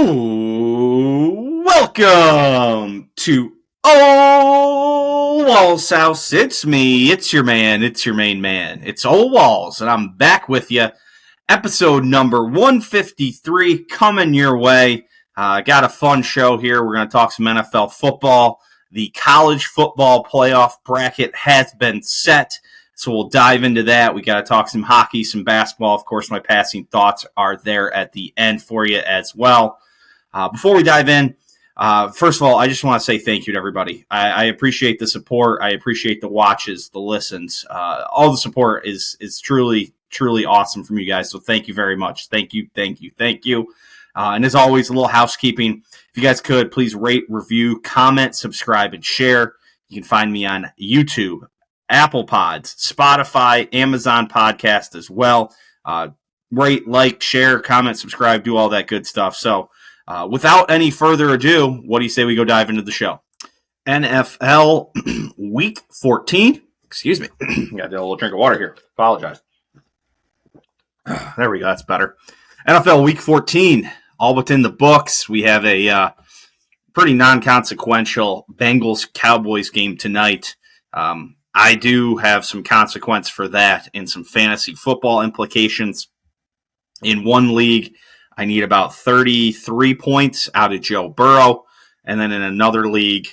Ooh, welcome to Ole Walls House. It's me, it's your man, it's your main man. It's Ole Walls, and I'm back with you. Episode number 153 coming your way. Got a fun show here. We're going to talk some NFL football. The college football playoff bracket has been set, so we'll dive into that. We got to talk some hockey, some basketball. Of course, my passing thoughts are there at the end for you as well. Before we dive in, first of all, I just want to say thank you to everybody. I appreciate the support. I appreciate the watches, the listens. All the support is truly, truly awesome from you guys. So thank you very much. Thank you. And as always, a little housekeeping. If you guys could, please rate, review, comment, subscribe, and share. You can find me on YouTube, Apple Pods, Spotify, Amazon Podcast as well. Rate, like, share, comment, subscribe, do all that good stuff. So without any further ado, what do you say we go dive into the show? NFL Week 14. Excuse me. Got to get a little drink of water here. Apologize. There we go. That's better. NFL Week 14, all within the books. We have a pretty non-consequential Bengals-Cowboys game tonight. I do have some consequence for that and some fantasy football implications. In one league, I need about 33 points out of Joe Burrow. And then in another league,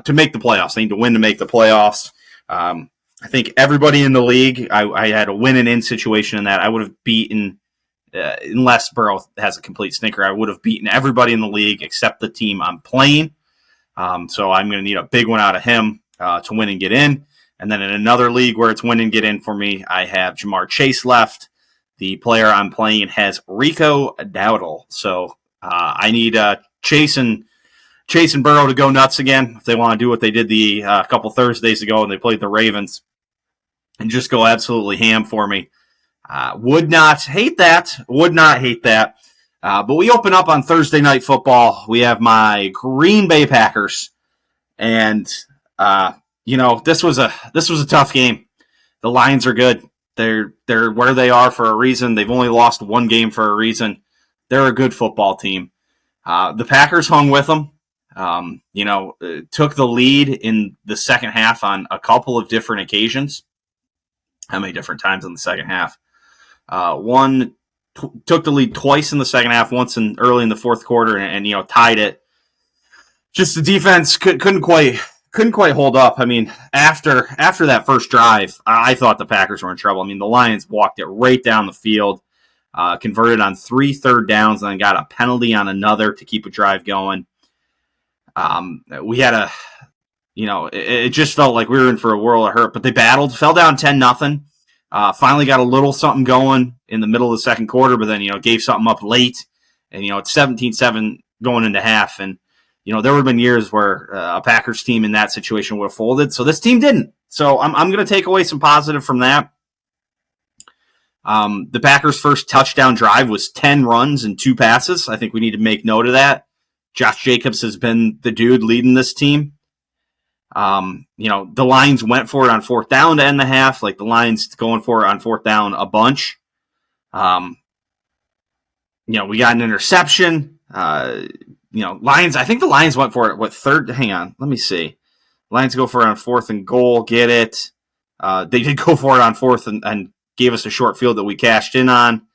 to make the playoffs, I need to win to make the playoffs. I think everybody in the league, I had a win-and-in situation in that. I would have beaten, unless Burrow has a complete stinker, I would have beaten everybody in the league except the team I'm playing. So I'm going to need a big one out of him to win and get in. And then in another league where it's win and get in for me, I have Jamar Chase left. The player I'm playing has Rico Dowdle. So I need Chase and Burrow to go nuts again if they want to do what they did the couple Thursdays ago when they played the Ravens and just go absolutely ham for me. Would not hate that. But we open up on Thursday Night Football. We have my Green Bay Packers. And, this was a tough game. The Lions are good. They're where they are for a reason. They've only lost one game for a reason. They're a good football team. The Packers hung with them. Took the lead in the second half on a couple of different occasions. How many different times in the second half? Took the lead twice in the second half, once early in the fourth quarter, and tied it. Just the defense couldn't quite hold up. I mean, after that first drive, I thought the Packers were in trouble. I mean, the Lions walked it right down the field, converted on 3 third downs, and then got a penalty on another to keep a drive going. We had it just felt like we were in for a world of hurt, but they battled, fell down 10-0. Finally got a little something going in the middle of the second quarter, but then, gave something up late, and, it's 17-7 going into half. And, there would have been years where a Packers team in that situation would have folded. So this team didn't. So I'm going to take away some positive from that. The Packers' first touchdown drive was 10 runs and 2 passes. I think we need to make note of that. Josh Jacobs has been the dude leading this team. The Lions went for it on fourth down to end the half. Like, the Lions going for it on fourth down a bunch. We got an interception. Lions, I think the Lions went for it. Third? Hang on. Let me see. Lions go for it on fourth and goal. Get it. They did go for it on fourth and gave us a short field that we cashed in on.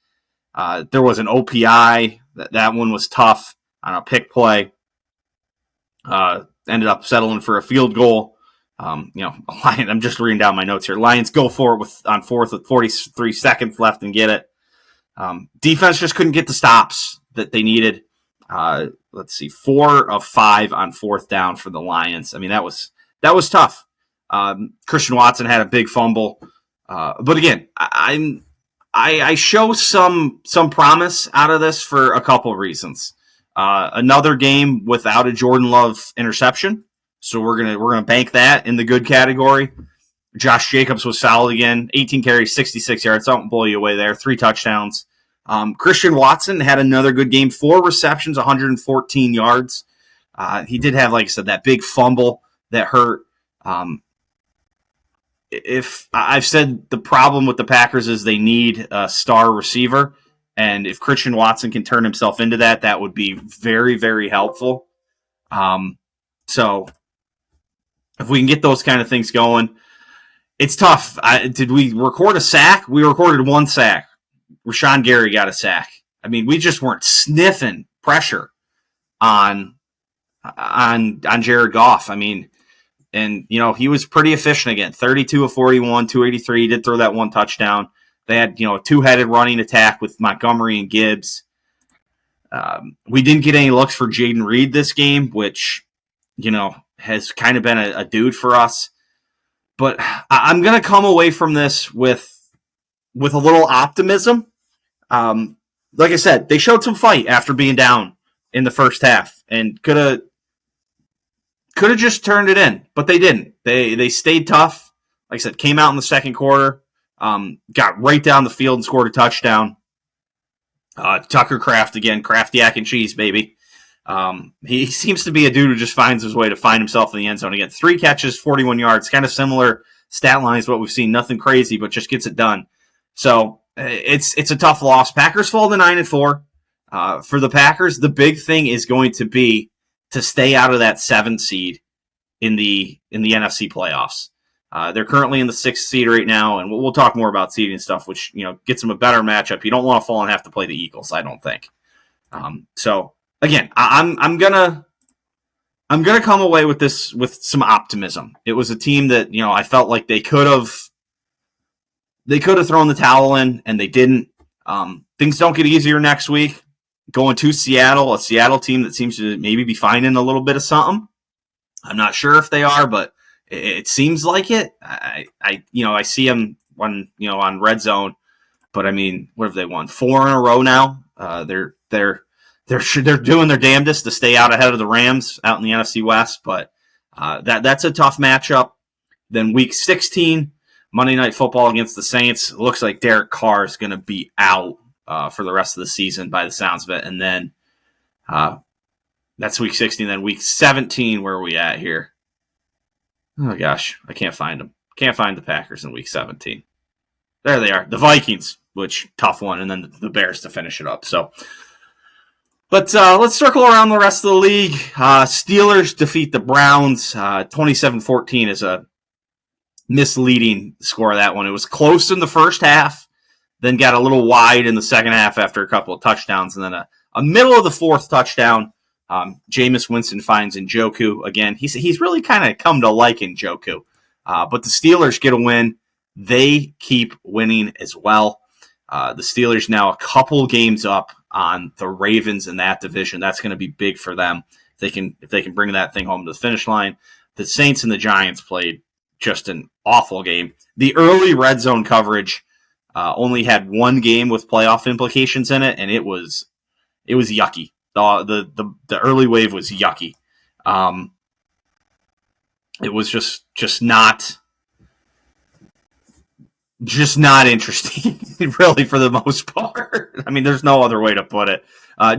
There was an OPI. That one was tough on a pick play. Ended up settling for a field goal. I'm just reading down my notes here. Lions go for it on fourth with 43 seconds left and get it. Defense just couldn't get the stops that they needed. 4 of 5 on fourth down for the Lions. I mean, that was tough. Christian Watson had a big fumble. But again, I show some promise out of this for a couple of reasons. Another game without a Jordan Love interception. So we're gonna bank that in the good category. Josh Jacobs was solid again. 18 carries, 66 yards. Don't blow you away there. 3 touchdowns. Christian Watson had another good game. 4 receptions, 114 yards. He did have, like I said, that big fumble that hurt. If I've said the problem with the Packers is they need a star receiver, And if Christian Watson can turn himself into that, that would be very, very helpful. So if we can get those kind of things going, it's tough. Did we record a sack? We recorded one sack. Rashawn Gary got a sack. I mean, we just weren't sniffing pressure on Jared Goff. I mean, and, you know, he was pretty efficient again. 32 of 41, 283. He did throw that one touchdown. They had, you know, a two-headed running attack with Montgomery and Gibbs. We didn't get any looks for Jaden Reed this game, which, you know, has kind of been a dude for us. But I'm going to come away from this with a little optimism. Like I said, they showed some fight after being down in the first half and could have just turned it in, but they didn't. They stayed tough. Like I said, came out in the second quarter, got right down the field and scored a touchdown. Tucker Kraft again, Kraft yak and cheese, baby. He seems to be a dude who just finds his way to find himself in the end zone again. 3 catches, 41 yards, kind of similar stat lines to what we've seen. Nothing crazy, but just gets it done. So it's a tough loss. Packers fall to 9-4. For the Packers, the big thing is going to be to stay out of that 7th seed in the NFC playoffs. They're currently in the 6th seed right now, and we'll talk more about seeding stuff, which, you know, gets them a better matchup. You don't want to fall and have to play the Eagles, I don't think. So again, I'm gonna come away with this with some optimism. It was a team that, you know, I felt like they could have thrown the towel in, and they didn't. Things don't get easier next week. Going to Seattle, a Seattle team that seems to maybe be finding a little bit of something. I'm not sure if they are, but it seems like it. I see them on Red Zone, but I mean, what have they won? 4 in a row now. They're doing their damnedest to stay out ahead of the Rams out in the NFC West, but that's a tough matchup. Then Week 16, Monday Night Football against the Saints. It looks like Derek Carr is going to be out for the rest of the season by the sounds of it. And then that's Week 16. Then Week 17, where are we at here? Oh, gosh, I can't find them. Can't find the Packers in Week 17. There they are. The Vikings, which, tough one, and then the Bears to finish it up. So, but let's circle around the rest of the league. Steelers defeat the Browns. 27-14 is a misleading score of that one. It was close in the first half, then got a little wide in the second half after a couple of touchdowns, and then a middle of the fourth touchdown. Jameis Winston finds Njoku again. He's really kind of come to like Njoku. But the Steelers get a win. They keep winning as well. The Steelers now a couple games up on the Ravens in that division. That's going to be big for them. If they can bring that thing home to the finish line. The Saints and the Giants played just an awful game. The early red zone coverage only had one game with playoff implications in it, and it was yucky. The early wave was yucky. It was just not interesting, really, for the most part. I mean, there's no other way to put it.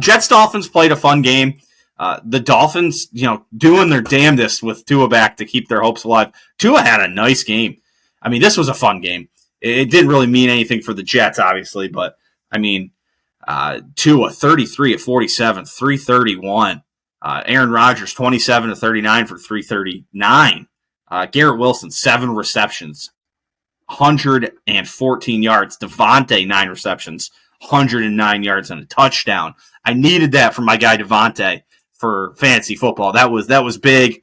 Jets-Dolphins played a fun game. The Dolphins, doing their damnedest with Tua back to keep their hopes alive. Tua had a nice game. I mean, this was a fun game. It didn't really mean anything for the Jets, obviously, but, I mean, Tua, 33 of 47, 331. Aaron Rodgers, 27 of 39 for 339. Garrett Wilson, 7 receptions, 114 yards. Devontae, 9 receptions, 109 yards and a touchdown. I needed that from my guy Devontae for fantasy football. That was big.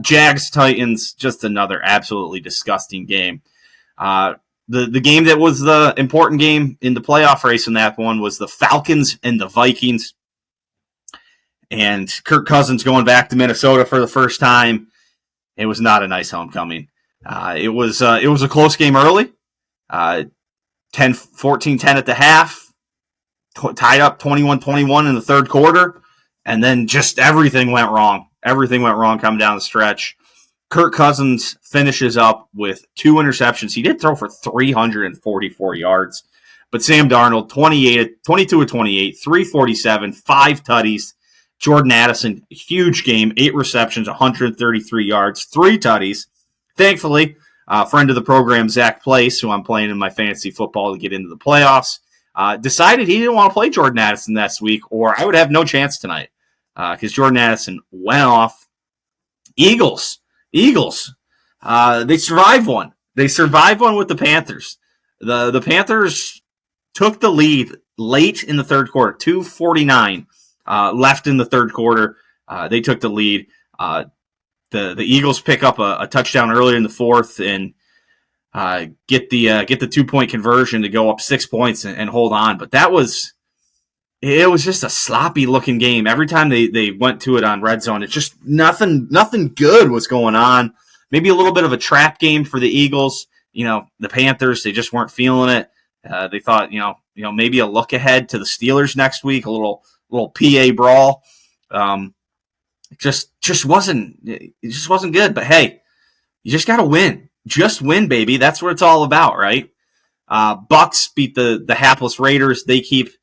Jags Titans, just another absolutely disgusting game. The game that was the important game in the playoff race in that one was the Falcons and the Vikings. And Kirk Cousins going back to Minnesota for the first time. It was not a nice homecoming. It was a close game early. 14-10 at the half. Tied up 21-21 in the third quarter. And then just everything went wrong. Everything went wrong coming down the stretch. Kirk Cousins finishes up with 2 interceptions. He did throw for 344 yards. But Sam Darnold, 22 of 28, 347, 5 tutties. Jordan Addison, huge game, 8 receptions, 133 yards, 3 tutties. Thankfully, friend of the program, Zach Place, who I'm playing in my fantasy football to get into the playoffs, decided he didn't want to play Jordan Addison this week, or I would have no chance tonight because Jordan Addison went off. Eagles. They survived one. They survived one with the Panthers. The Panthers took the lead late in the third quarter, 2:49 left in the third quarter. They took the lead. The Eagles pick up a touchdown earlier in the fourth and get the 2-point conversion to go up 6 points and hold on. But it was just a sloppy looking game. Every time they went to it on red zone, it's just nothing good was going on. Maybe a little bit of a trap game for the Eagles. The Panthers, they just weren't feeling it. They thought, maybe a look ahead to the Steelers next week, a little PA brawl. It just wasn't good. But hey, you just got to win. Just win, baby. That's what it's all about, right? Bucks beat the hapless Raiders. They keep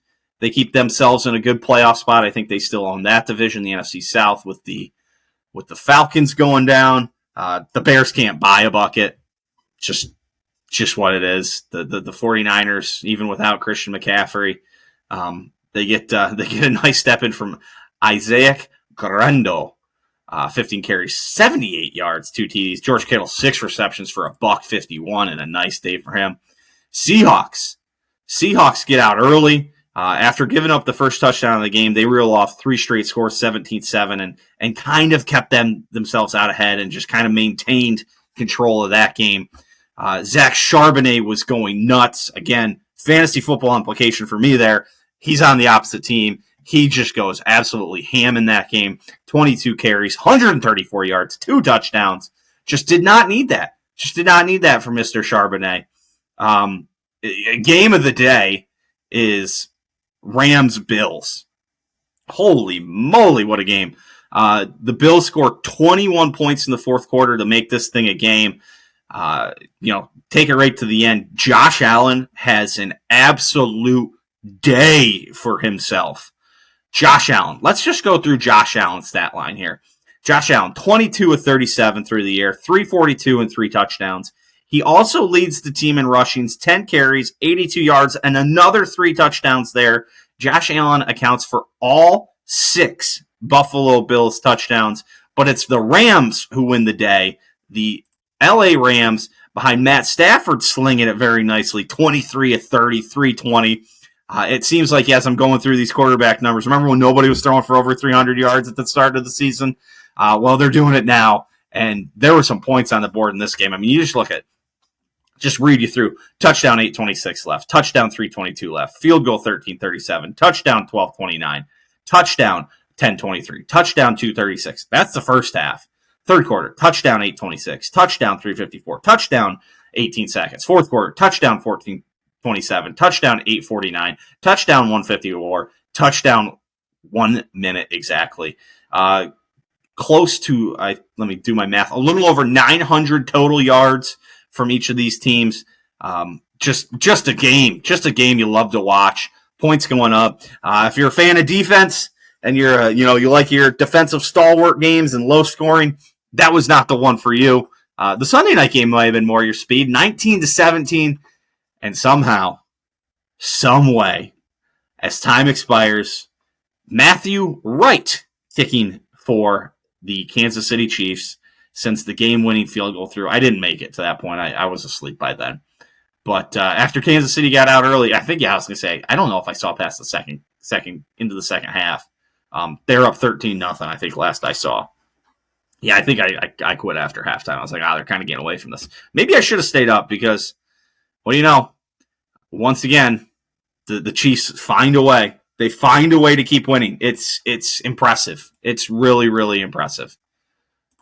themselves in a good playoff spot. I think they still own that division, the NFC South, with the Falcons going down. The Bears can't buy a bucket. Just what it is. The 49ers, even without Christian McCaffrey, they get a nice step in from Isaac Grando. 15 carries, 78 yards, 2 TDs. George Kittle, 6 receptions for $151, and a nice day for him. Seahawks get out early. After giving up the first touchdown of the game, they reel off 3 straight scores, 17-7, and kind of kept themselves out ahead and just kind of maintained control of that game. Zach Charbonnet was going nuts. Again, fantasy football implication for me there. He's on the opposite team. He just goes absolutely ham in that game. 22 carries, 134 yards, 2 touchdowns. Just did not need that. From Mr. Charbonnet. A game of the day is Rams-Bills. Holy moly, what a game. The Bills scored 21 points in the fourth quarter to make this thing a game. Take it right to the end. Josh Allen has an absolute day for himself. Josh Allen. Let's just go through Josh Allen's stat line here. Josh Allen, 22 of 37 through the air, 342 and 3 touchdowns. He also leads the team in rushings, 10 carries, 82 yards, and another 3 touchdowns there. Josh Allen accounts for all 6 Buffalo Bills touchdowns, but it's the Rams who win the day. The LA Rams, behind Matt Stafford, slinging it very nicely, 23 of 30, 320. It seems like as I'm going through these quarterback numbers, remember when nobody was throwing for over 300 yards at the start of the season? Well, they're doing it now, and there were some points on the board in this game. I mean, you just read you through. Touchdown 8:26 left, touchdown 3:22 left, field goal 13:37, touchdown 12:29, touchdown 10:23, touchdown 2:36. That's the first half. Third quarter, touchdown 8:26, touchdown 3:54, touchdown 18 seconds. Fourth quarter, touchdown 14:27, touchdown 8:49, touchdown 1:54, touchdown 1 minute exactly. Close to, let me do my math, a little over 900 total yards from each of these teams. Just a game you love to watch. Points going up. If you're a fan of defense and you're you like your defensive stalwart games and low scoring, that was not the one for you. The Sunday night game might have been more your speed, 19-17, and somehow, some way, as time expires, Matthew Wright kicking for the Kansas City Chiefs since the game-winning field goal through. I didn't make it to that point. I was asleep by then. But after Kansas City got out early, I was going to say, I don't know if I saw past the second into the second half. They're up 13-0, I think, last I saw. Yeah, I think I quit after halftime. I was like, they're kind of getting away from this. Maybe I should have stayed up because, well, once again, the Chiefs find a way. They find a way to keep winning. It's impressive. It's really, really impressive.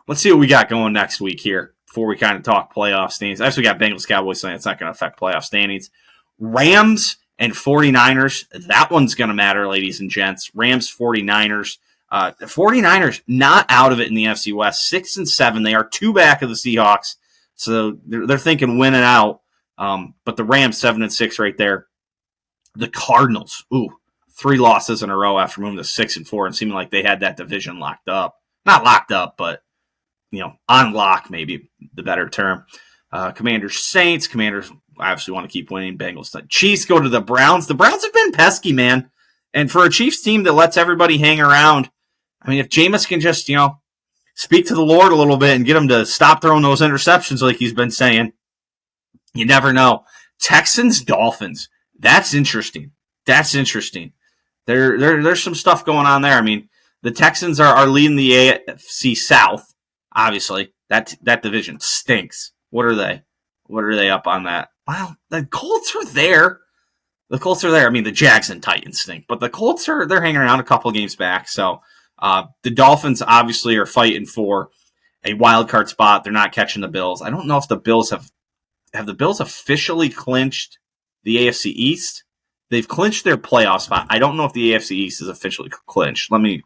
Let's see what we got going next week here before we kind of talk playoff standings. Actually, we got Bengals-Cowboys saying it's not going to affect playoff standings. Rams and 49ers, that one's going to matter, ladies and gents. Rams-49ers. The 49ers not out of it in the NFC West, 6-7. They are 2 back of the Seahawks, so they're thinking winning out. But the Rams 7-6 right there. The Cardinals, 3 losses in a row after moving to 6-4 and seeming like they had that division locked up. Not locked up, but on lock, maybe the better term. Commanders, Saints. Commanders obviously want to keep winning. Bengals, Chiefs go to the Browns. The Browns have been pesky, man. And for a Chiefs team that lets everybody hang around, I mean, if Jameis can just, speak to the Lord a little bit and get him to stop throwing those interceptions like he's been saying, you never know. Texans, Dolphins. That's interesting. There's some stuff going on there. I mean, the Texans are leading the AFC South, obviously. That division stinks. What are they? What are they up on that? Well, the Colts are there. I mean, the Jags and Titans stink, but the Colts they're hanging around a couple games back. So the Dolphins obviously are fighting for a wild card spot. They're not catching the Bills. I don't know if the Bills have the Bills officially clinched the AFC East. They've clinched their playoff spot. I don't know if the AFC East is officially clinched. Let me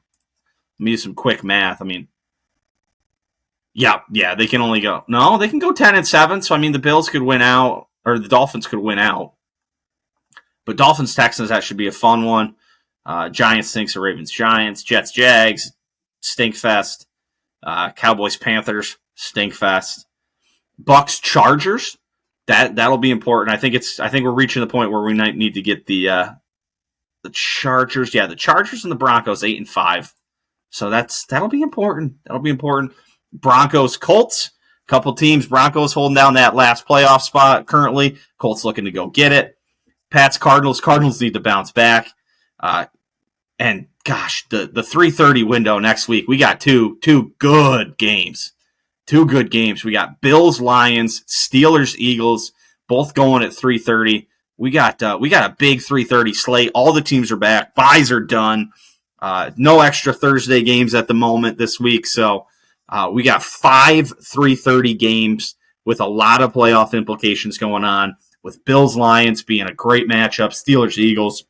do some quick math. I mean, yeah, they can only go. No, they can go 10-7. So I mean, the Bills could win out, or the Dolphins could win out. But Dolphins, Texans, that should be a fun one. Giants, stinks, or Ravens, Giants, Jets, Jags, stink fest. Cowboys, Panthers, stink fest. Bucks, Chargers, that'll be important. I think we're reaching the point where we might need to get the Chargers. Yeah, the Chargers and the Broncos 8-5. So that'll be important. Broncos, Colts, couple teams. Broncos holding down that last playoff spot currently. Colts looking to go get it. Pats, Cardinals need to bounce back. And gosh, the 3:30 window next week, we got two good games. We got Bills, Lions, Steelers, Eagles, both going at 3:30. We got a big 3:30 slate. All the teams are back. Buys are done. No extra Thursday games at the moment this week. So we got 5 3:30 games with a lot of playoff implications going on, with Bills, Lions being a great matchup, Steelers, Eagles,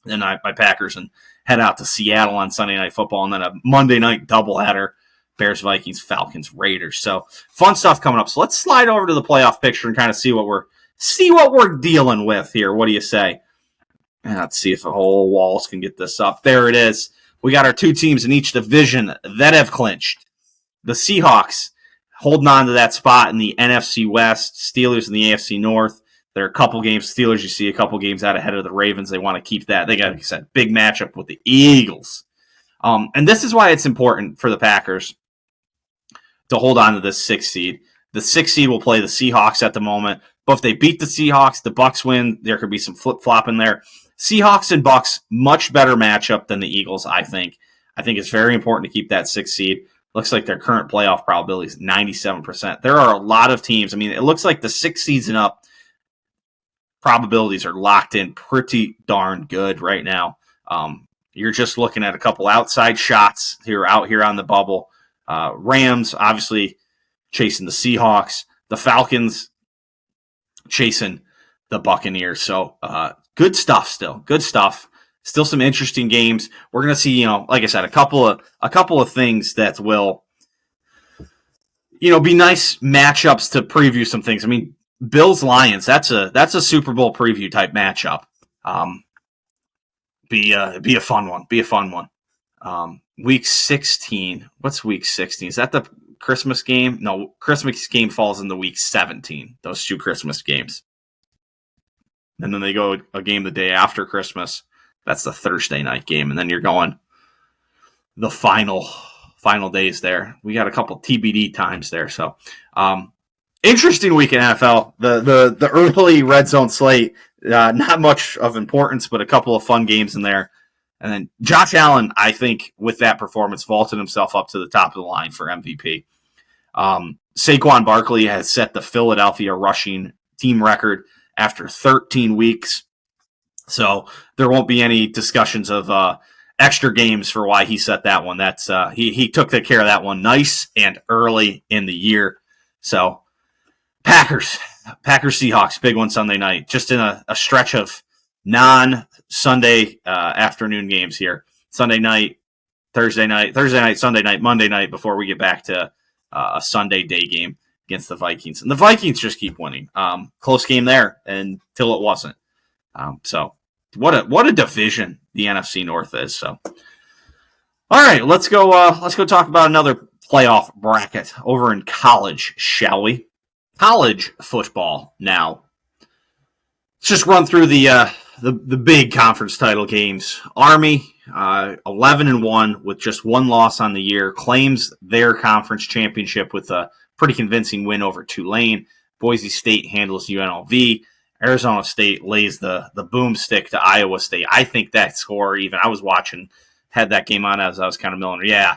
and my Packers, and head out to Seattle on Sunday Night Football, and then a Monday night doubleheader, Bears, Vikings, Falcons, Raiders. So fun stuff coming up. So let's slide over to the playoff picture and kind of see what we're dealing with here. What do you say? And let's see if Ole Walls can get this up. There it is. We got our 2 teams in each division that have clinched. The Seahawks holding on to that spot in the NFC West. Steelers in the AFC North. There are a couple games. Steelers, you see a couple games out ahead of the Ravens. They want to keep that. They got, like I said, big matchup with the Eagles. And this is why it's important for the Packers to hold on to this 6th seed. The 6th seed will play the Seahawks at the moment. But if they beat the Seahawks, the Bucks win. There could be some flip-flop in there. Seahawks and Bucks, much better matchup than the Eagles, I think. I think it's very important to keep that 6th seed. Looks like their current playoff probability is 97%. There are a lot of teams. I mean, it looks like the 6th seeds and up probabilities are locked in pretty darn good right now. You're just looking at a couple outside shots out here on the bubble. Rams, obviously, chasing the Seahawks. The Falcons chasing the Buccaneers. So good stuff still. Good stuff. Still some interesting games. We're going to see, like I said, a couple of things that will, be nice matchups to preview some things. I mean, Bills Lions, that's a Super Bowl preview type matchup. Be a fun one. Week 16. What's week 16? Is that the Christmas game? No, Christmas game falls into week 17. Those 2 Christmas games. And then they go a game the day after Christmas. That's the Thursday night game. And then you're going the final days there. We got a couple TBD times there. So, interesting week in NFL. The early red zone slate, not much of importance, but a couple of fun games in there. And then Josh Allen, I think, with that performance, vaulted himself up to the top of the line for MVP. Saquon Barkley has set the Philadelphia rushing team record after 13 weeks. So there won't be any discussions of extra games for why he set that one. That's he took care of that one nice and early in the year. So Packers, Seahawks, big one Sunday night. Just in a stretch of non-Sunday afternoon games here. Sunday night, Thursday night, Sunday night, Monday night before we get back to a Sunday day game against the Vikings. And the Vikings just keep winning. Close game there until it wasn't. So what a division the NFC North is. So, all right, let's go talk about another playoff bracket over in college, shall we? College football now. Let's just run through the big conference title games. Army, 11-1 with just one loss on the year, claims their conference championship with a pretty convincing win over Tulane. Boise State handles UNLV. Arizona State lays the boomstick to Iowa State. I think that score, even I was watching, had that game on as I was kind of milling. Yeah,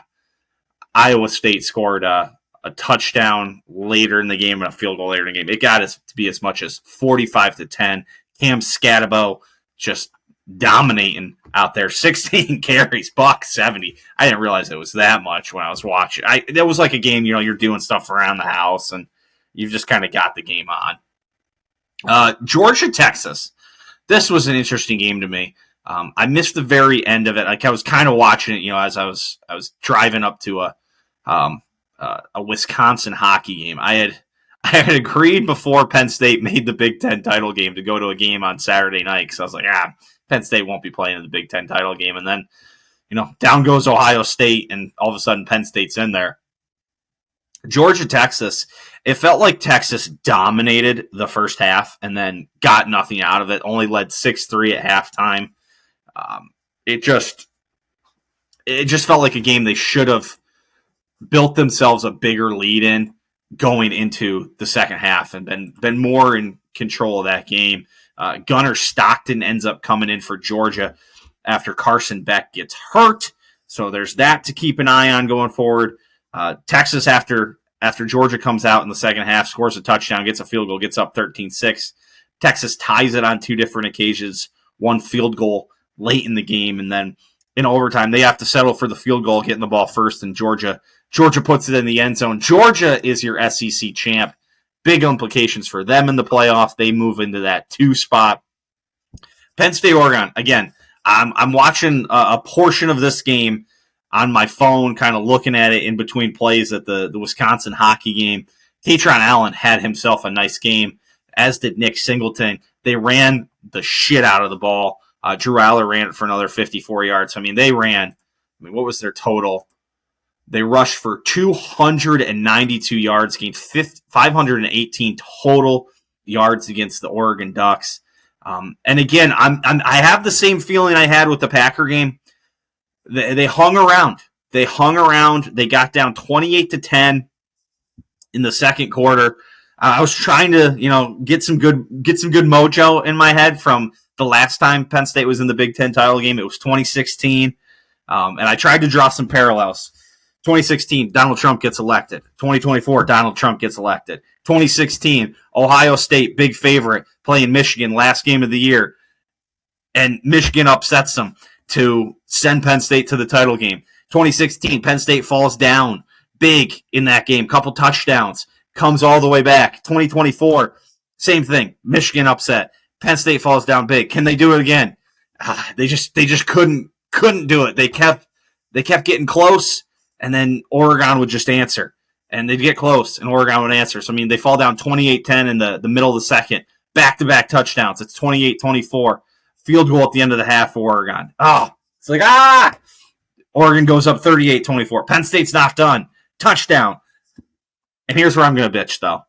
Iowa State scored a touchdown later in the game and a field goal later in the game. It got us to be as much as 45-10. Cam Scatabo just dominating out there. 16 carries, $170. I didn't realize it was that much when I was watching. It was like a game, you're doing stuff around the house and you've just kind of got the game on. Georgia, Texas. This was an interesting game to me. I missed the very end of it. Like I was kind of watching it, as I was driving up to a Wisconsin hockey game. I had agreed before Penn State made the Big Ten title game to go to a game on Saturday night because I was like, Penn State won't be playing in the Big Ten title game. And then, down goes Ohio State, and all of a sudden Penn State's in there. Georgia, Texas, it felt like Texas dominated the first half and then got nothing out of it, only led 6-3 at halftime. It just felt like a game they should have built themselves a bigger lead in going into the second half and been more in control of that game. Gunnar Stockton ends up coming in for Georgia after Carson Beck gets hurt. So there's that to keep an eye on going forward. Texas, after Georgia comes out in the second half, scores a touchdown, gets a field goal, gets up 13-6. Texas ties it on two different occasions, one field goal late in the game, and then in overtime, they have to settle for the field goal, getting the ball first, and Georgia puts it in the end zone. Georgia is your SEC champ. Big implications for them in the playoff. They move into that 2 spot. Penn State, Oregon. Again, I'm watching a portion of this game on my phone, kind of looking at it in between plays at the Wisconsin hockey game. Tatron Allen had himself a nice game, as did Nick Singleton. They ran the shit out of the ball. Drew Aller ran it for another 54 yards. They ran. What was their total? They rushed for 292 yards, gained 518 total yards against the Oregon Ducks. And again, I have the same feeling I had with the Packer game. They hung around. They got down 28-10 in the second quarter. I was trying to, get some good mojo in my head from the last time Penn State was in the Big Ten title game. It was 2016, and I tried to draw some parallels. 2016, Donald Trump gets elected. 2024, Donald Trump gets elected. 2016, Ohio State, big favorite, playing Michigan, last game of the year, and Michigan upsets them to send Penn State to the title game. 2016, Penn State falls down big in that game, couple touchdowns, comes all the way back. 2024, same thing, Michigan upset. Penn State falls down big. Can they do it again? They just couldn't do it. They kept getting close, and then Oregon would just answer. And they'd get close, and Oregon would answer. So, they fall down 28-10 in the middle of the second. Back-to-back touchdowns. It's 28-24. Field goal at the end of the half for Oregon. Oh, it's like, Oregon goes up 38-24. Penn State's not done. Touchdown. And here's where I'm going to bitch, though.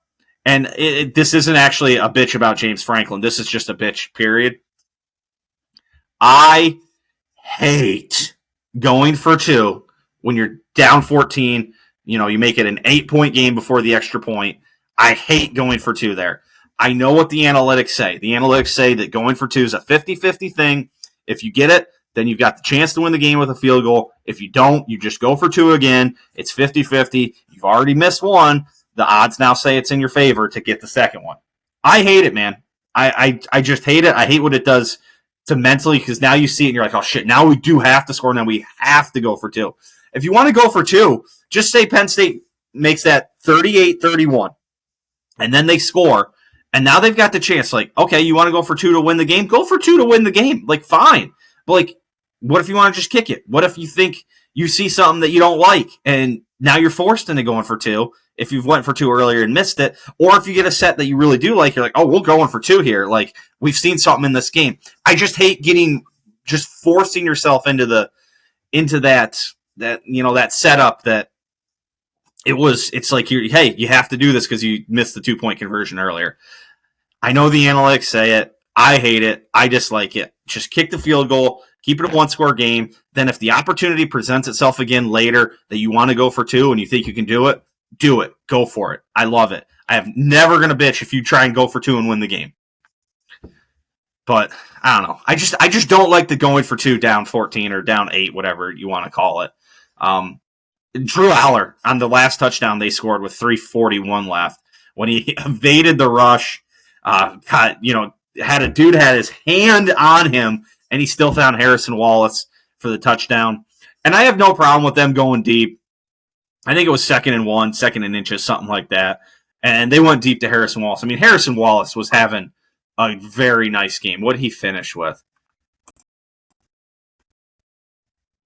And this isn't actually a bitch about James Franklin. This is just a bitch, period. I hate going for 2 when you're down 14. You make it an 8-point game before the extra point. I hate going for 2 there. I know what the analytics say. The analytics say that going for 2 is a 50-50 thing. If you get it, then you've got the chance to win the game with a field goal. If you don't, you just go for 2 again. It's 50-50. You've already missed one. The odds now say it's in your favor to get the second one. I hate it, man. I just hate it. I hate what it does to mentally, because now you see it and you're like, oh, shit, now we do have to score. Now we have to go for 2. If you want to go for 2, just say Penn State makes that 38-31, and then they score, and now they've got the chance. Like, okay, you want to go for 2 to win the game? Go for 2 to win the game. Like, fine. But, like, what if you want to just kick it? What if you think you see something that you don't like, and now you're forced into going for 2 if you've went for 2 earlier and missed it? Or if you get a set that you really do like, you're like, oh, we'll go in for 2 here. Like, we've seen something in this game. I just hate just forcing yourself into that setup that it's like you have to do this because you missed the 2-point conversion earlier. I know the analytics say it. I hate it. I dislike it. Just kick the field goal, keep it a 1-score game. Then if the opportunity presents itself again later that you want to go for 2 and you think you can do it, go for it. I love it. I am never going to bitch if you try and go for 2 and win the game. But I don't know. I just don't like the going for 2 down 14 or down 8, whatever you want to call it. Drew Aller on the last touchdown they scored with 3:41 left when he evaded the rush, had his hand on him, and he still found Harrison Wallace for the touchdown. And I have no problem with them going deep. I think it was 2nd and 1, 2nd and inches, something like that. And they went deep to Harrison Wallace. I mean, Harrison Wallace was having a very nice game. What did he finish with?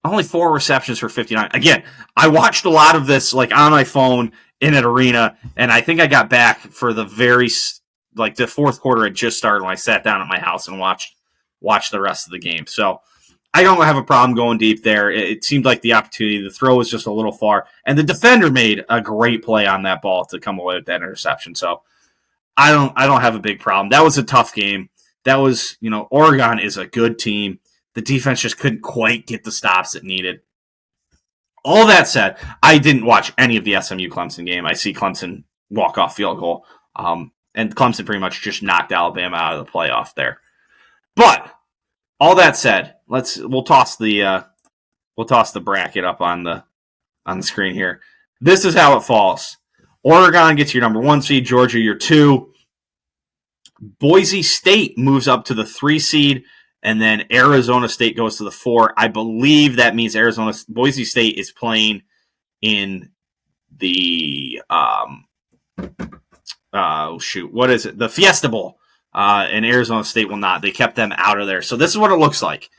Only 4 receptions for 59. Again, I watched a lot of this like on my phone in an arena, and I think I got back for the the fourth quarter had just started when I sat down at my house and watched the rest of the game. So I don't have a problem going deep there. It seemed like the opportunity. The throw was just a little far, and the defender made a great play on that ball to come away with that interception. So I don't have a big problem. That was a tough game. That was, Oregon is a good team. The defense just couldn't quite get the stops it needed. All that said, I didn't watch any of the SMU Clemson game. I see Clemson walk-off field goal, and Clemson pretty much just knocked Alabama out of the playoff there. But all that said, we'll toss the bracket up on the screen here. This is how it falls. Oregon gets your number 1 seed, Georgia your 2. Boise State moves up to the 3 seed, and then Arizona State goes to the 4. I believe that means Boise State is playing in the what is it? The Fiesta Bowl. And Arizona State will not. They kept them out of there. So this is what it looks like.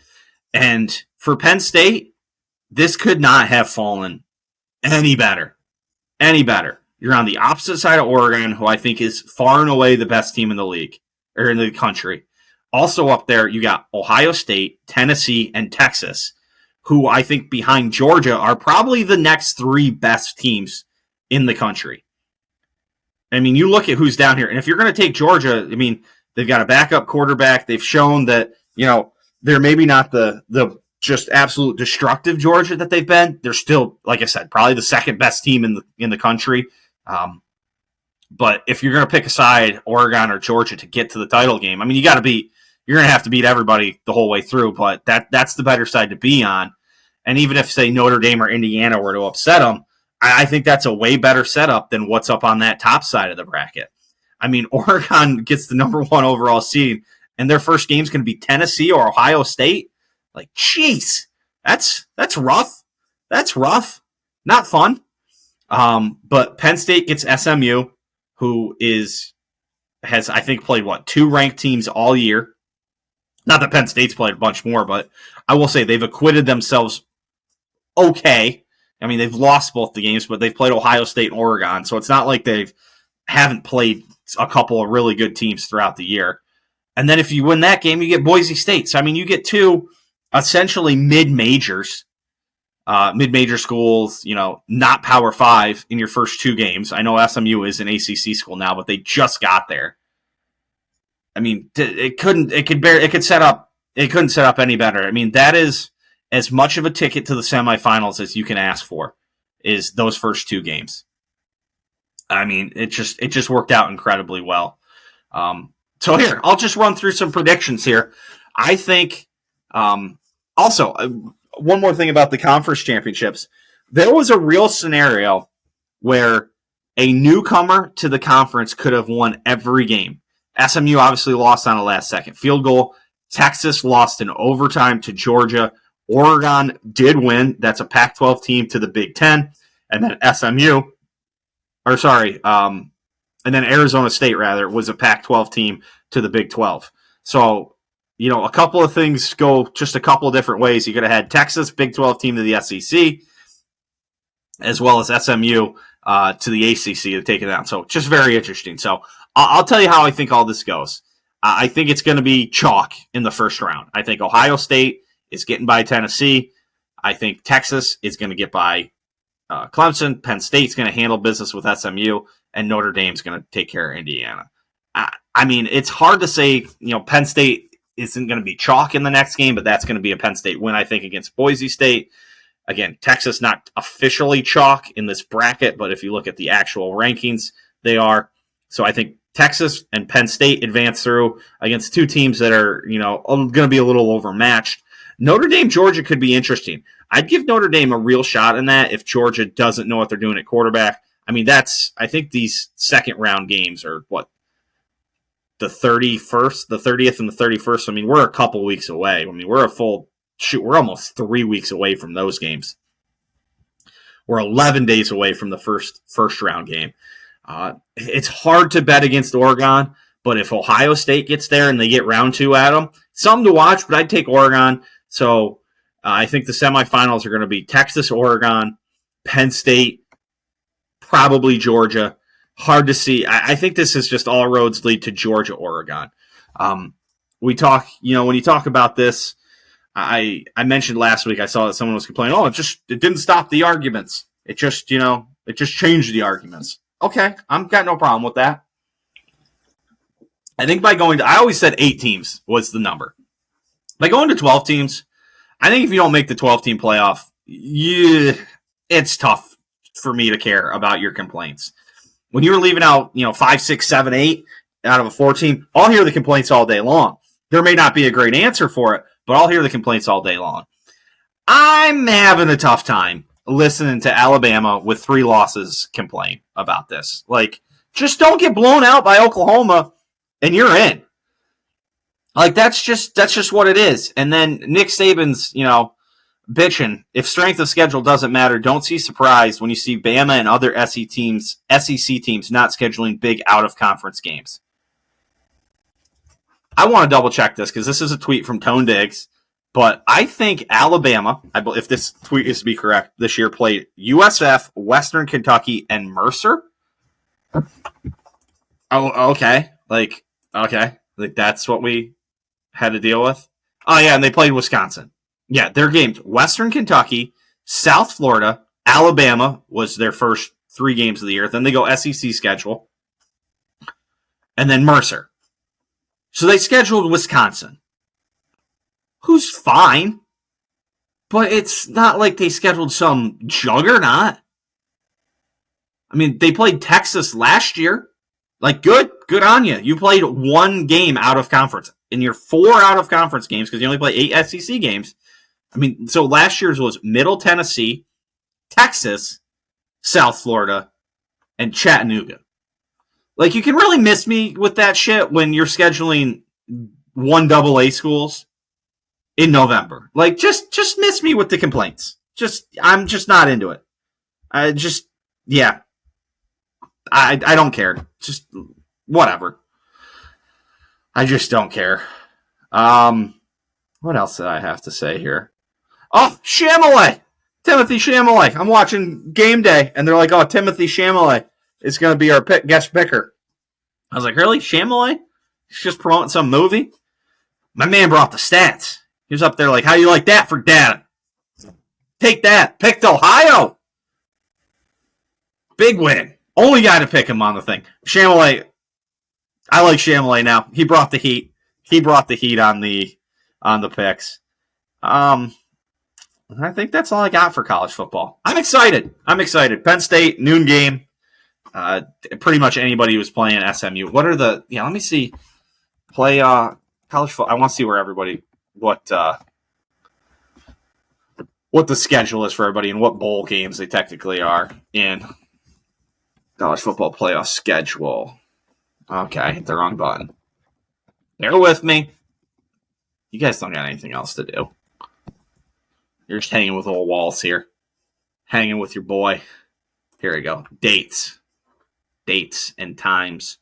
And for Penn State, this could not have fallen any better. Any better. You're on the opposite side of Oregon, who I think is far and away the best team in the league, or in the country. Also up there, you got Ohio State, Tennessee, and Texas, who I think behind Georgia are probably the next 3 best teams in the country. I mean, you look at who's down here, and if you're going to take Georgia, I mean, they've got a backup quarterback. They've shown that, they're maybe not the just absolute destructive Georgia that they've been. They're still, like I said, probably the 2nd best team in the country. But if you're going to pick a side, Oregon or Georgia, to get to the title game, I mean, you're going to have to beat everybody the whole way through, but that's the better side to be on. And even if, say, Notre Dame or Indiana were to upset them, I think that's a way better setup than what's up on that top side of the bracket. I mean, Oregon gets the number 1 overall seed, and their first game is going to be Tennessee or Ohio State. Like, jeez, that's rough. That's rough. Not fun. But Penn State gets SMU, who has I think played 2 ranked teams all year. Not that Penn State's played a bunch more, but I will say they've acquitted themselves okay. I mean, they've lost both the games, but they've played Ohio State and Oregon, so it's not like they haven't played a couple of really good teams throughout the year. And then if you win that game, you get Boise State. So, I mean, you get 2 essentially mid-major schools, not Power 5 in your first 2 games. I know SMU is an ACC school now, but they just got there. I mean, it couldn't set up any better. I mean, that is as much of a ticket to the semifinals as you can ask for, is those first 2 games. I mean, it just worked out incredibly well. So here, I'll just run through some predictions here. I think, also, one more thing about the conference championships. There was a real scenario where a newcomer to the conference could have won every game. SMU obviously lost on a last-second field goal. Texas lost in overtime to Georgia. Oregon did win. That's a Pac-12 team to the Big Ten. And then and then Arizona State, was a Pac-12 team to the Big 12. So, a couple of things go just a couple of different ways. You could have had Texas, Big 12 team to the SEC, as well as SMU to the ACC to take it down. So, just very interesting. So, I'll tell you how I think all this goes. I think it's going to be chalk in the first round. I think Ohio State is getting by Tennessee. I think Texas is going to get by Clemson. Penn State's going to handle business with SMU, and Notre Dame's going to take care of Indiana. I mean, it's hard to say, Penn State isn't going to be chalk in the next game, but that's going to be a Penn State win, I think, against Boise State. Again, Texas not officially chalk in this bracket, but if you look at the actual rankings, they are. So I think Texas and Penn State advance through against two teams that are, going to be a little overmatched. Notre Dame, Georgia could be interesting. I'd give Notre Dame a real shot in that if Georgia doesn't know what they're doing at quarterback. I mean, I think these second round games are the 31st, the 30th and the 31st. I mean, we're a couple weeks away. I mean, we're almost 3 weeks away from those games. We're 11 days away from the first round game. It's hard to bet against Oregon, but if Ohio State gets there and they get round 2 at them, something to watch, but I'd take Oregon. So I think the semifinals are going to be Texas, Oregon, Penn State, probably Georgia. Hard to see. I think this is just all roads lead to Georgia, Oregon. When you talk about this, I mentioned last week, I saw that someone was complaining, it didn't stop the arguments. It just changed the arguments. Okay, I've got no problem with that. I think I always said 8 teams was the number. By going to 12 teams, I think if you don't make the 12-team playoff, it's tough for me to care about your complaints. When you're leaving out, 5, 6, 7, 8 out of a 4-team, I'll hear the complaints all day long. There may not be a great answer for it, but I'll hear the complaints all day long. I'm having a tough time listening to Alabama with 3 losses complain about this. Just don't get blown out by Oklahoma and you're in. That's just what it is. And then Nick Saban's, bitching. If strength of schedule doesn't matter, don't be surprised when you see Bama and other SEC teams not scheduling big out-of-conference games. I want to double-check this because this is a tweet from Tone Diggs, but I think Alabama, if this tweet is to be correct, this year played USF, Western Kentucky, and Mercer. Oh, okay. Okay. That's what we had to deal with. Oh, yeah, and they played Wisconsin. Yeah, their games, Western Kentucky, South Florida, Alabama was their first 3 games of the year. Then they go SEC schedule. And then Mercer. So they scheduled Wisconsin, who's fine, but it's not like they scheduled some juggernaut. I mean, they played Texas last year. Good on you. You played 1 game out of conference. In your 4 out of conference games, because you only play 8 SEC games. I mean, so last year's was Middle Tennessee, Texas, South Florida, and Chattanooga. You can really miss me with that shit when you're scheduling 1 AA schools in November. Just miss me with the complaints. I'm just not into it. I don't care. Just whatever. I just don't care. What else did I have to say here? Oh, Chalamet! Timothy Chalamet. I'm watching Game Day, and they're like, oh, Timothy Chalamet is going to be our guest picker. I was like, really? Chalamet? He's just promoting some movie? My man brought the stats. He was up there like, how do you like that for data? Take that. Picked Ohio. Big win. Only guy to pick him on the thing. Chalamet. I like Chalamet now. He brought the heat. He brought the heat on the picks. I think that's all I got for college football. I'm excited. Penn State, noon game. Pretty much anybody who's playing SMU. What are the... Yeah, let me see. Play college football. I want to see where everybody... What the schedule is for everybody and what bowl games they technically are in. College football playoff schedule. Okay, I hit the wrong button. Bear with me. You guys don't got anything else to do. You're just hanging with Ole Walls here. Hanging with your boy. Here we go. Dates and times.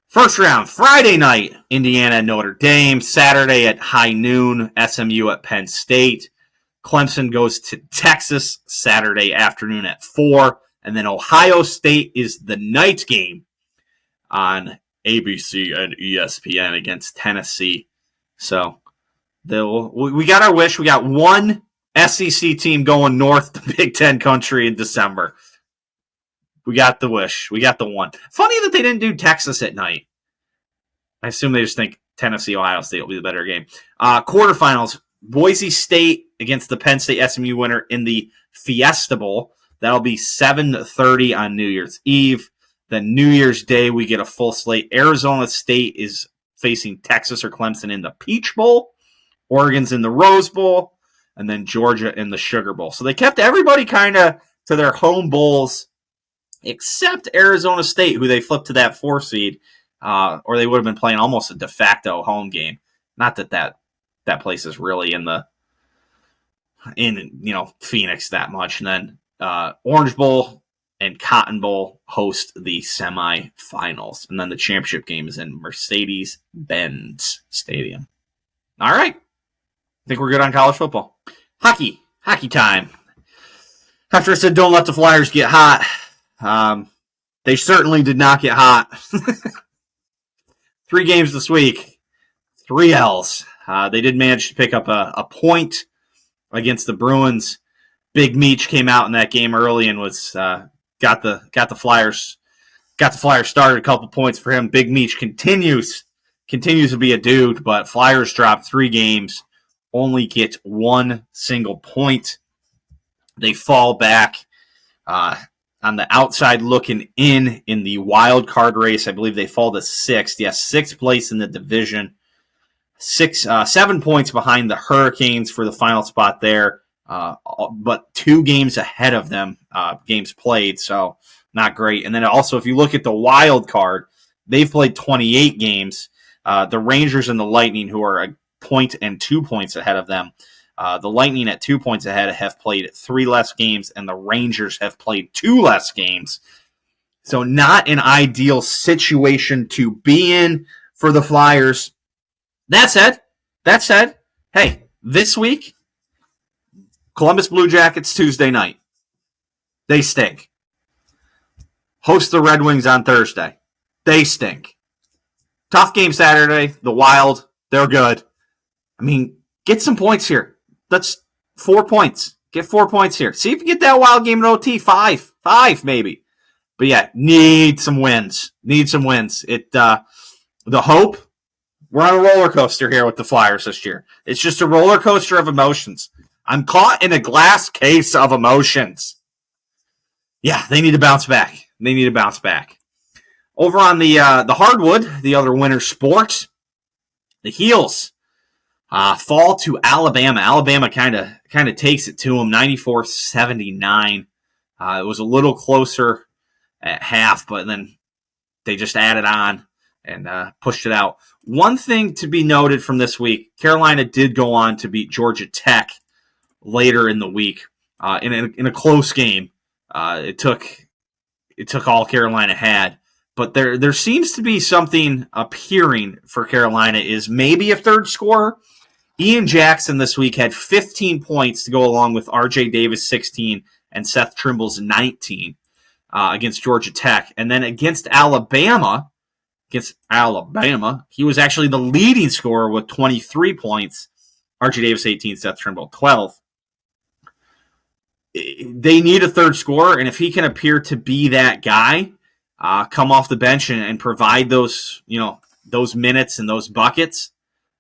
First round, Friday night, Indiana and Notre Dame. Saturday at high noon, SMU at Penn State. Clemson goes to Texas Saturday afternoon at 4. And then Ohio State is the night game on ABC and ESPN against Tennessee. So we got our wish. We got one SEC team going north to Big Ten country in December. We got the wish. We got the one. Funny that they didn't do Texas at night. I assume they just think Tennessee, Ohio State will be the better game. Quarterfinals, Boise State against the Penn State SMU winner in the Fiesta Bowl. That'll be 7:30 on New Year's Eve. Then New Year's Day, we get a full slate. Arizona State is facing Texas or Clemson in the Peach Bowl. Oregon's in the Rose Bowl. And then Georgia in the Sugar Bowl. So they kept everybody kind of to their home bowls, except Arizona State, who they flipped to that 4 seed, or they would have been playing almost a de facto home game. Not that place is really in Phoenix that much. And then Orange Bowl and Cotton Bowl host the semifinals. And then the championship game is in Mercedes-Benz Stadium. All right. I think we're good on college football. Hockey time. After I said don't let the Flyers get hot, they certainly did not get hot. 3 games this week, 3 L's. They did manage to pick up a point against the Bruins. Big Meech came out in that game early and was got the Flyers started. A couple points for him. Big Meech continues to be a dude, but Flyers dropped 3 games. Only get 1 single point. They fall back on the outside looking in the wild card race. I believe they fall to 6th. Yes, 6th place in the division. 7 points behind the Hurricanes for the final spot there, but 2 games ahead of them, games played, so not great. And then also, if you look at the wild card, they've played 28 games. The Rangers and the Lightning, who are a point and 2 points ahead of them. The Lightning at 2 points ahead have played 3 less games, and the Rangers have played 2 less games. So not an ideal situation to be in for the Flyers. That said, hey, this week, Columbus Blue Jackets Tuesday night. They stink. Host the Red Wings on Thursday. They stink. Tough game Saturday. The Wild, they're good. I mean, get some points here. That's 4 points. Get 4 points here. See if you get that Wild game in OT. 5 maybe. But yeah, need some wins. The hope, we're on a roller coaster here with the Flyers this year. It's just a roller coaster of emotions. I'm caught in a glass case of emotions. Yeah, they need to bounce back. Over on the hardwood, the other winter sport, the Heels fall to Alabama. Alabama kind of takes it to them, 94-79. It was a little closer at half, but then they just added on and pushed it out. One thing to be noted from this week, Carolina did go on to beat Georgia Tech later in the week in a close game. It took all Carolina had. But there seems to be something appearing for Carolina is maybe a third scorer. Ian Jackson this week had 15 points to go along with R.J. Davis 16 and Seth Trimble's 19 against Georgia Tech. And then against Alabama, he was actually the leading scorer with 23 points. R.J. Davis 18, Seth Trimble 12. They need a third scorer, and if he can appear to be that guy, come off the bench and provide those minutes and those buckets,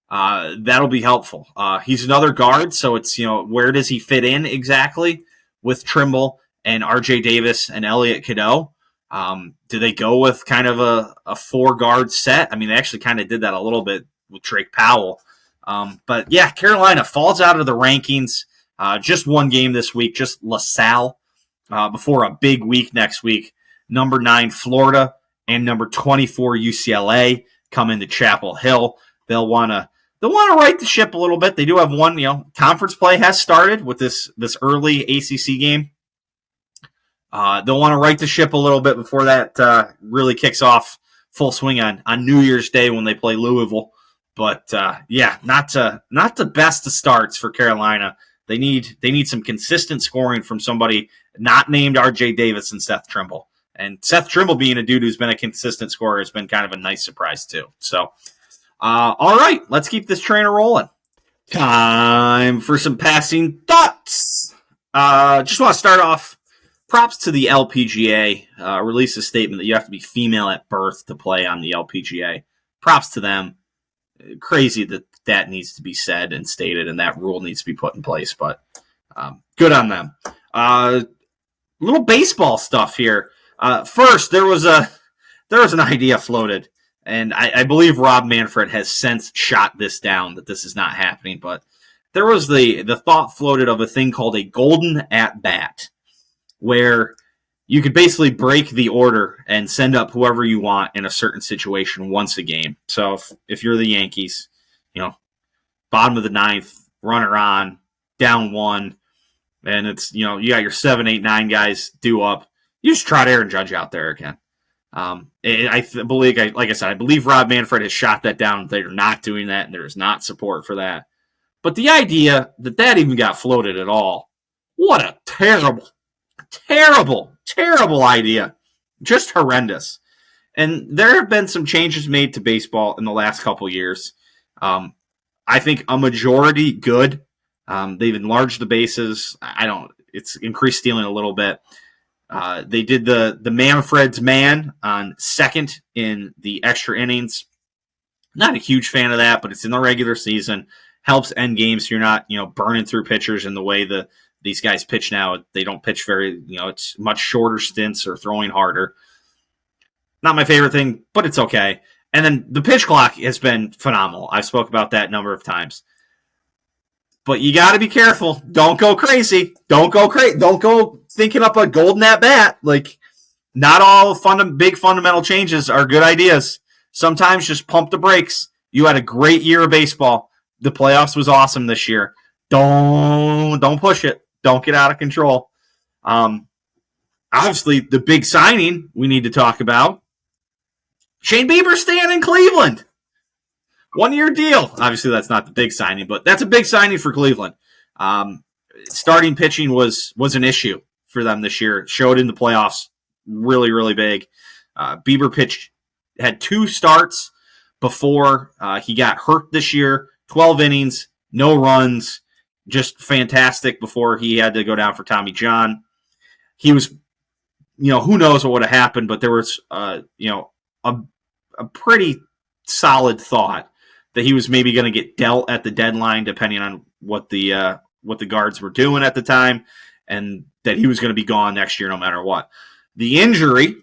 that'll be helpful. He's another guard, so it's, where does he fit in exactly with Trimble and R.J. Davis and Elliott Cadeau? Do they go with kind of a 4-guard set? I mean, they actually kind of did that a little bit with Drake Powell. But yeah, Carolina falls out of the rankings. Just one game this week, just LaSalle, before a big week next week. Number 9 Florida and number 24 UCLA come into Chapel Hill. They'll want to right the ship a little bit. They do have one, conference play has started with this early ACC game. They'll want to right the ship a little bit before that really kicks off full swing on New Year's Day when they play Louisville. But yeah, not the best of starts for Carolina. They need some consistent scoring from somebody not named R.J. Davis and Seth Trimble. And Seth Trimble being a dude who's been a consistent scorer has been kind of a nice surprise too. So, all right, let's keep this train rolling. Time for some passing thoughts. Just want to start off. Props to the LPGA. Released a statement that you have to be female at birth to play on the LPGA. Props to them. Crazy that needs to be said and stated, and that rule needs to be put in place. But good on them. Little baseball stuff here. First, there was an idea floated, and I believe Rob Manfred has since shot this down that this is not happening. But there was the thought floated of a thing called a golden at bat, where you could basically break the order and send up whoever you want in a certain situation once a game. So if you're the Yankees, bottom of the ninth, runner on, down one, and it's, you got your 7, 8, 9 guys due up, you just trot Aaron Judge out there again. I believe Rob Manfred has shot that down. They're not doing that, and there is not support for that. But the idea that even got floated at all, what a terrible idea. Just horrendous. And there have been some changes made to baseball in the last couple years. I think a majority good. They've enlarged the bases. It's increased stealing a little bit. They did the Manfred's man on second in the extra innings. Not a huge fan of that, but it's in the regular season. Helps end games so you're not, burning through pitchers in the way these guys pitch now. They don't pitch very, it's much shorter stints or throwing harder. Not my favorite thing, but it's okay. And then the pitch clock has been phenomenal. I've spoke about that a number of times. But you got to be careful. Don't go crazy. Don't go thinking up a golden at bat. Like, not all big fundamental changes are good ideas. Sometimes just pump the brakes. You had a great year of baseball. The playoffs was awesome this year. Don't push it. Don't get out of control. Obviously, the big signing we need to talk about. Shane Bieber staying in Cleveland. 1-year deal. Obviously, that's not the big signing, but that's a big signing for Cleveland. Starting pitching was an issue for them this year. It showed in the playoffs really, really big. Bieber had 2 starts before he got hurt this year. 12 innings, no runs, just fantastic before he had to go down for Tommy John. He was, who knows what would have happened, but there was, a pretty solid thought that he was maybe going to get dealt at the deadline, depending on what the guards were doing at the time, and that he was going to be gone next year no matter what. The injury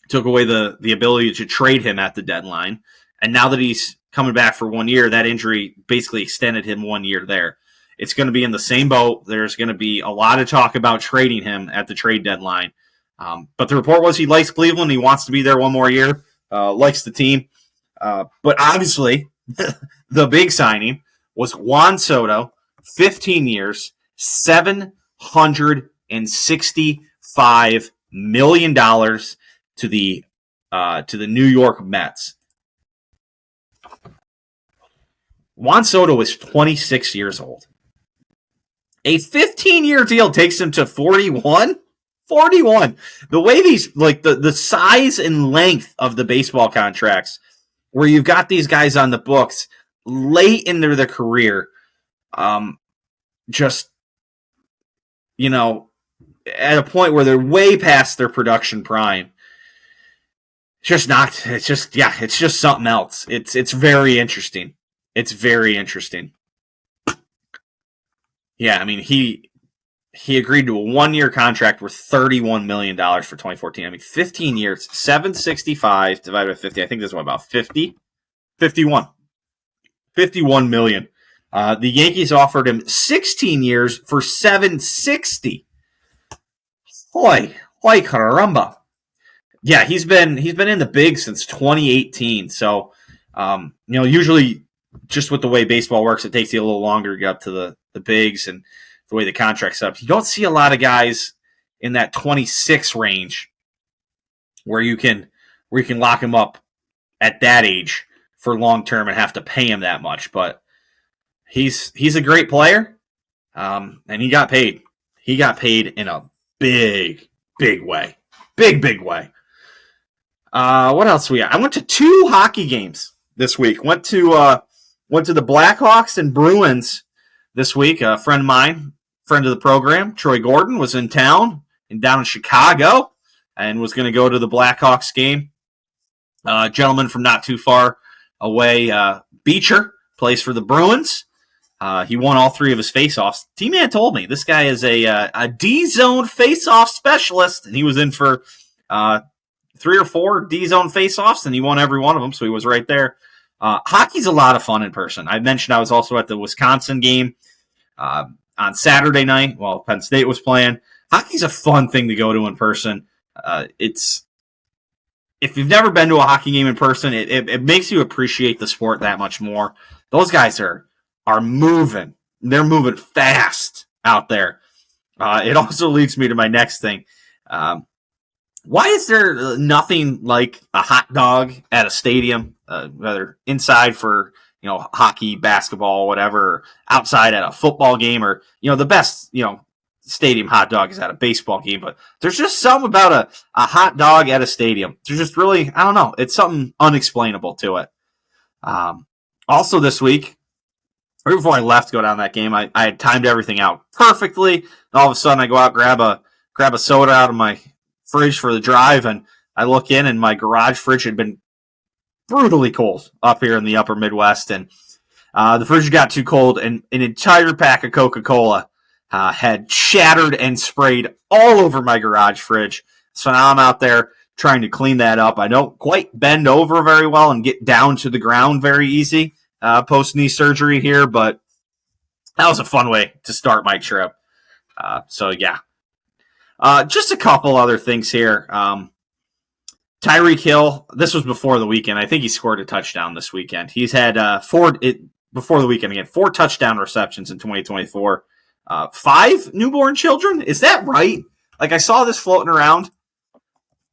took away the ability to trade him at the deadline, and now that he's coming back for 1 year, that injury basically extended him 1 year there. It's going to be in the same boat. There's going to be a lot of talk about trading him at the trade deadline. But the report was he likes Cleveland. He wants to be there 1 more year, likes the team. But obviously, the big signing was Juan Soto, 15 years, $765 million to the New York Mets. Juan Soto is 26 years old. A 15-year deal takes him to 41? 41. The way these, the size and length of the baseball contracts, where you've got these guys on the books late into their career, at a point where they're way past their production prime. It's just something else. It's very interesting. It's very interesting. Yeah, I mean, he agreed to a 1-year contract worth $31 million for 2014. I mean, 15 years, 765 divided by 50. I think this is about 50? 51. 51 million. The Yankees offered him 16 years for 760. Hoy caramba. Yeah, he's been in the big since 2018. So, usually just with the way baseball works, it takes you a little longer to get up to the bigs and the way the contract's set up. You don't see a lot of guys in that 26 range where you can lock him up at that age for long term and have to pay him that much. But he's a great player, and he got paid. He got paid in a big way. Big way. What else we got? I went to 2 hockey games this week. Went to the Blackhawks and Bruins this week. A friend of mine friend of the program, Troy Gordon, was in town and down in Chicago and was going to go to the Blackhawks game. A gentleman from not too far away, Beecher, plays for the Bruins. He won all 3 of his faceoffs. T-Man told me this guy is a D-zone faceoff specialist, and he was in for 3 or 4 D-zone faceoffs, and he won every one of them, so he was right there. Hockey's a lot of fun in person. I mentioned I was also at the Wisconsin game on Saturday night while Penn State was playing. Hockey's a fun thing to go to in person. If you've never been to a hockey game in person, it makes you appreciate the sport that much more. Those guys are moving. They're moving fast out there. It also leads me to my next thing. Why is there nothing like a hot dog at a stadium, whether inside for hockey, basketball, whatever, or outside at a football game, or the best stadium hot dog is at a baseball game, but there's just something about a hot dog at a stadium. There's just really, I don't know, it's something unexplainable to it. Also this week, right before I left to go down that game, I had timed everything out perfectly, and all of a sudden I go out, grab a soda out of my fridge for the drive, and I look in, and my garage fridge had been brutally cold up here in the upper Midwest, and the fridge got too cold, and an entire pack of Coca-Cola had shattered and sprayed all over my garage fridge. So now I'm out there trying to clean that up. I don't quite bend over very well and get down to the ground very easy post-knee surgery here, but that was a fun way to start my trip. So, yeah. Just a couple other things here. Tyreek Hill, this was before the weekend. I think he scored a touchdown this weekend. He's had before the weekend again, 4 touchdown receptions in 2024. 5 newborn children? Is that right? Like, I saw this floating around.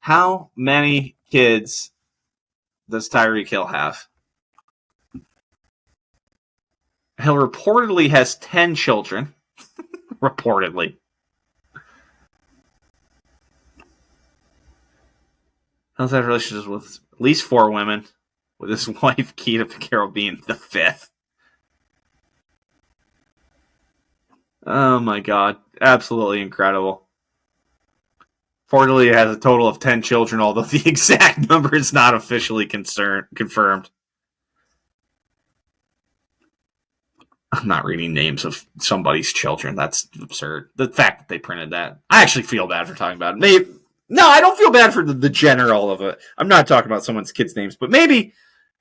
How many kids does Tyreek Hill have? Hill reportedly has 10 children. Reportedly. Hill's had relationships with at least 4 women, with his wife, Keita Picaro, being the 5th. Oh my God. Absolutely incredible. Reportedly, he has a total of 10 children, although the exact number is not officially confirmed. I'm not reading names of somebody's children. That's absurd. The fact that they printed that. I actually feel bad for talking about it. No, I don't feel bad for the general of it. I'm not talking about someone's kids' names, but maybe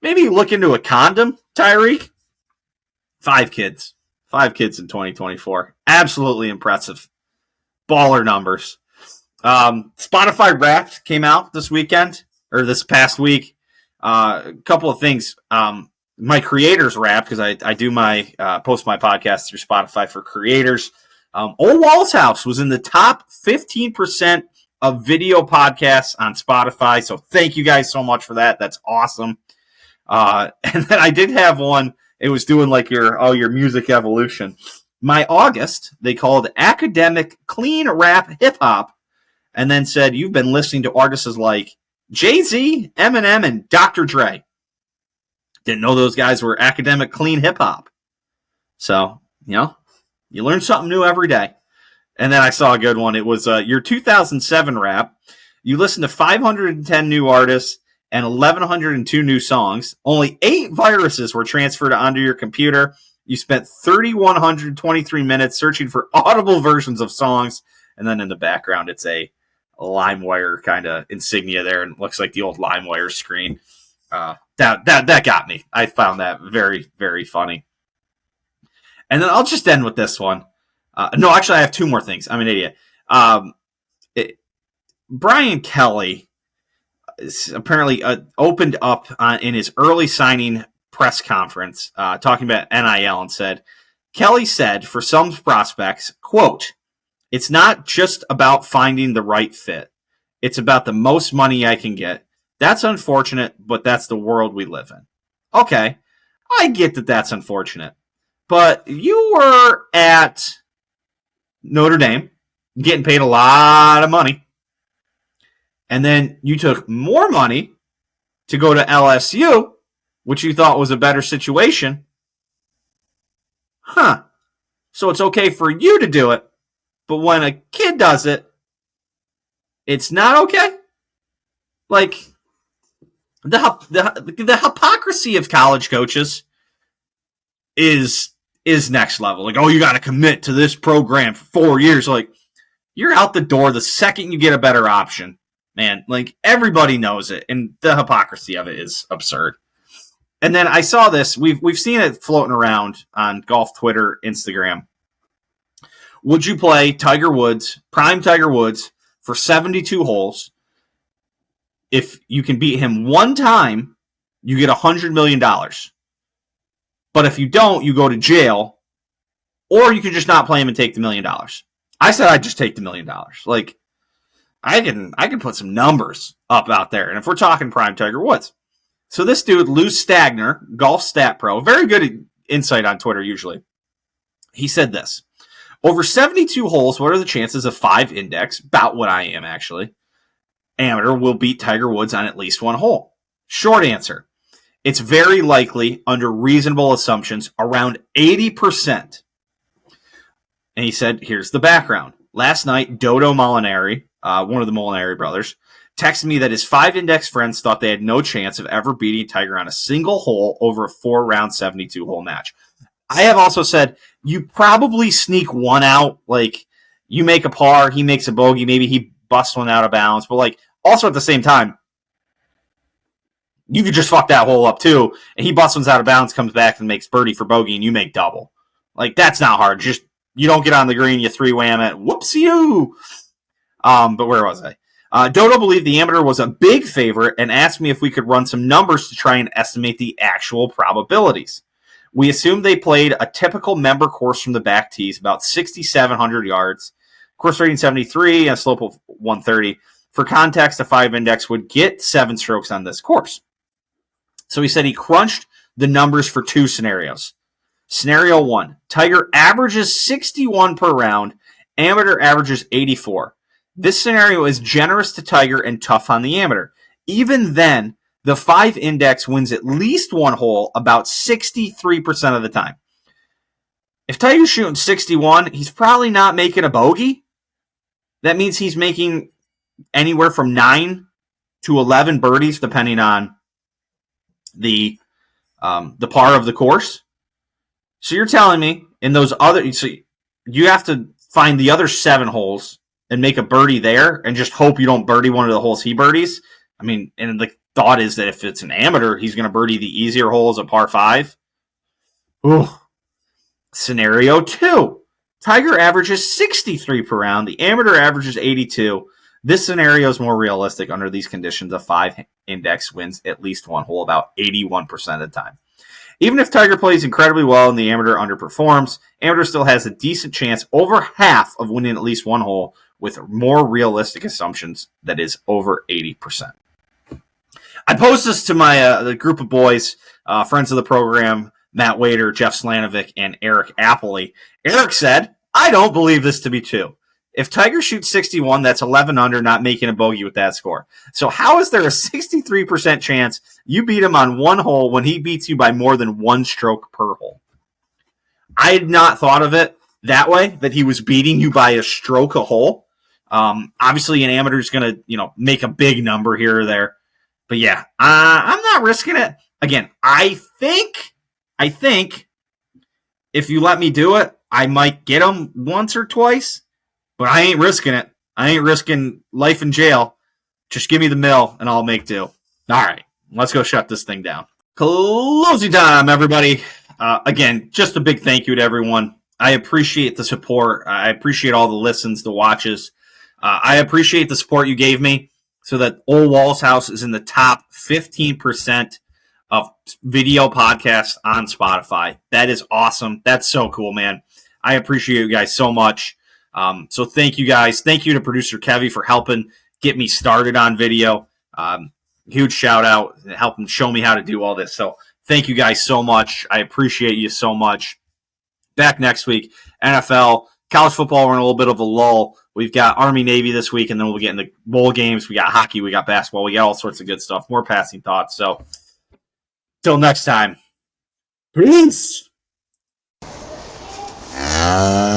look into a condom, Tyreek. 5 kids. 5 kids in 2024. Absolutely impressive. Baller numbers. Spotify Wrapped came out this past week. A couple of things. My creators Wrapped, because I do my post my podcast through Spotify for creators. Ole Walls House was in the top 15% of video podcasts on Spotify. So thank you guys so much for that. That's awesome. And then I did have one. It was doing like your music evolution. My August, they called Academic Clean Rap Hip Hop, and then said, you've been listening to artists like Jay-Z, Eminem, and Dr. Dre. Didn't know those guys were academic clean hip hop. So, you learn something new every day. And then I saw a good one. It was your 2007 rap. You listen to 510 new artists and 1,102 new songs. Only 8 viruses were transferred onto your computer. You spent 3,123 minutes searching for audible versions of songs. And then in the background, it's a LimeWire kind of insignia there, and it looks like the old LimeWire screen. That got me. I found that very, very funny. And then I'll just end with this one. No, actually, I have 2 more things. I'm an idiot. Brian Kelly apparently opened up in his early signing press conference talking about NIL and said, Kelly said, for some prospects, quote, it's not just about finding the right fit. It's about the most money I can get. That's unfortunate, but that's the world we live in. Okay, I get that that's unfortunate. But you were at Notre Dame, getting paid a lot of money. And then you took more money to go to LSU, which you thought was a better situation. Huh. So it's okay for you to do it, but when a kid does it, it's not okay? Like, the hypocrisy of college coaches is next level. Like, oh, you got to commit to this program for 4 years. Like, you're out the door the second you get a better option, man. Like, everybody knows it, and the hypocrisy of it is absurd. And then I saw this. We've seen it floating around on golf Twitter, Instagram. Would you play Tiger Woods, prime Tiger Woods, for 72 holes? If you can beat him one time, you get $100 million. But if you don't, you go to jail, or you can just not play him and take the $1 million. I said I'd just take the $1 million. Like, I can put some numbers up out there. And if we're talking prime Tiger Woods. So this dude, Lou Stagner, golf stat pro, very good insight on Twitter usually. He said this. Over 72 holes, what are the chances of 5 index, about what I am actually, amateur will beat Tiger Woods on at least one hole? Short answer. It's very likely, under reasonable assumptions, around 80%. And he said, here's the background. Last night, Dodo Molinari, one of the Molinari brothers, texted me that his 5 index friends thought they had no chance of ever beating Tiger on a single hole over a 4-round 72-hole match. I have also said, you probably sneak one out. Like, you make a par, he makes a bogey, maybe he busts one out of bounds. But, like, also at the same time, you could just fuck that hole up too, and he busts one out of bounds, comes back and makes birdie for bogey, and you make double. Like, that's not hard. Just, you don't get on the green, you 3-wham it. Whoopsie-oo! But where was I? Dodo believed the amateur was a big favorite and asked me if we could run some numbers to try and estimate the actual probabilities. We assumed they played a typical member course from the back tees, about 6,700 yards, course rating 73, and a slope of 130. For context, a 5 index would get 7 strokes on this course. So he said he crunched the numbers for 2 scenarios. Scenario 1, Tiger averages 61 per round, amateur averages 84. This scenario is generous to Tiger and tough on the amateur. Even then, the 5 index wins at least one hole about 63% of the time. If Tiger's shooting 61, he's probably not making a bogey. That means he's making anywhere from 9 to 11 birdies, depending on the par of the course. So you're telling me in those other, so you have to find the other 7 holes and make a birdie there and just hope you don't birdie one of the holes he birdies. I mean, and the thought is that if it's an amateur, he's going to birdie the easier holes at par 5. Ooh. Scenario 2. Tiger averages 63 per round. The amateur averages 82. This scenario is more realistic under these conditions. A 5 index wins at least one hole about 81% of the time. Even if Tiger plays incredibly well and the amateur underperforms, amateur still has a decent chance, over half, of winning at least one hole with more realistic assumptions that is over 80%. I posed this to my the group of boys, friends of the program, Matt Wader, Jeff Slanovic, and Eric Appley. Eric said, I don't believe this to be true. If Tiger shoots 61, that's 11 under, not making a bogey with that score. So how is there a 63% chance you beat him on one hole when he beats you by more than 1 stroke per hole? I had not thought of it that way, that he was beating you by a stroke a hole. Obviously, an amateur is going to, make a big number here or there. But yeah, I'm not risking it. Again, I think if you let me do it, I might get him once or twice. But I ain't risking it. I ain't risking life in jail. Just give me the mill, and I'll make do. All right, let's go shut this thing down. Closing time, everybody. Again, just a big thank you to everyone. I appreciate the support. I appreciate all the listens, the watches. I appreciate the support you gave me so that Ole Walls House is in the top 15% of video podcasts on Spotify. That is awesome. That's so cool, man. I appreciate you guys so much. So thank you guys. Thank you to producer Kevy for helping get me started on video. Huge shout out, helping show me how to do all this. So thank you guys so much. I appreciate you so much. Back next week, NFL, college football. We're in a little bit of a lull. We've got Army Navy this week, and then we'll get into bowl games. We got hockey, we got basketball, we got all sorts of good stuff. More passing thoughts. So till next time, peace. Bye.